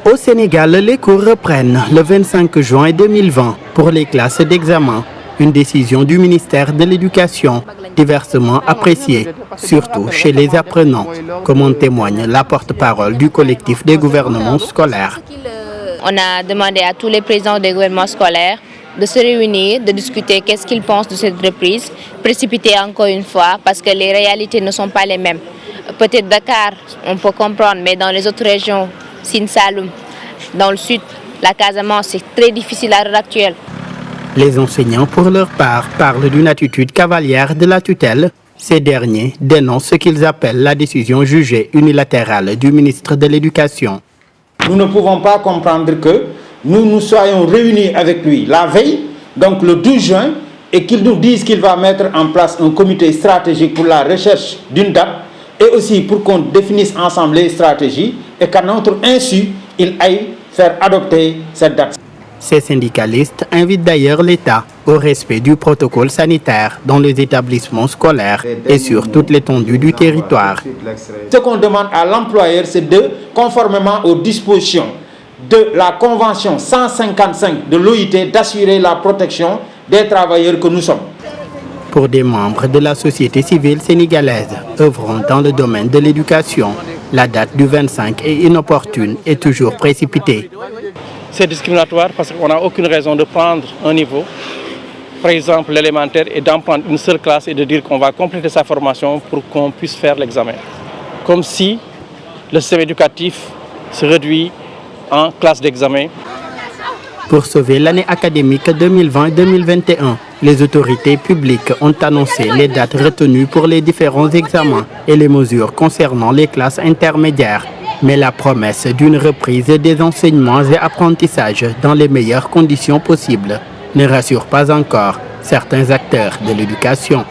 Au Sénégal, les cours reprennent le 25 juin 2020 pour les classes d'examen. Une décision du ministère de l'Éducation, diversement appréciée, surtout chez les apprenants, comme en témoigne la porte-parole du collectif des gouvernements scolaires. On a demandé à tous les présidents des gouvernements scolaires de se réunir, de discuter qu'est-ce qu'ils pensent de cette reprise, précipitée encore une fois, parce que les réalités ne sont pas les mêmes. Peut-être Dakar, on peut comprendre, mais dans les autres régions, Sine Saloum, dans le sud, la Casamance, c'est très difficile à l'heure actuelle. Les enseignants, pour leur part, parlent d'une attitude cavalière de la tutelle. Ces derniers dénoncent ce qu'ils appellent la décision jugée unilatérale du ministre de l'Éducation. Nous ne pouvons pas comprendre que nous nous soyons réunis avec lui la veille, donc le 12 juin, et qu'il nous dise qu'il va mettre en place un comité stratégique pour la recherche d'une date et aussi pour qu'on définisse ensemble les stratégies et qu'à notre insu, il aille faire adopter cette date. Ces syndicalistes invitent d'ailleurs l'État au respect du protocole sanitaire dans les établissements scolaires et sur toute l'étendue du territoire. Ce qu'on demande à l'employeur, c'est de, conformément aux dispositions de la Convention 155 de l'OIT, d'assurer la protection des travailleurs que nous sommes. Pour des membres de la société civile sénégalaise œuvrant dans le domaine de l'éducation, la date du 25 est inopportune et toujours précipitée. C'est discriminatoire parce qu'on n'a aucune raison de prendre un niveau, par exemple l'élémentaire, et d'en prendre une seule classe et de dire qu'on va compléter sa formation pour qu'on puisse faire l'examen. Comme si le système éducatif se réduit en classe d'examen. Pour sauver l'année académique 2020-2021, les autorités publiques ont annoncé les dates retenues pour les différents examens et les mesures concernant les classes intermédiaires. Mais la promesse d'une reprise des enseignements et apprentissages dans les meilleures conditions possibles ne rassure pas encore certains acteurs de l'éducation.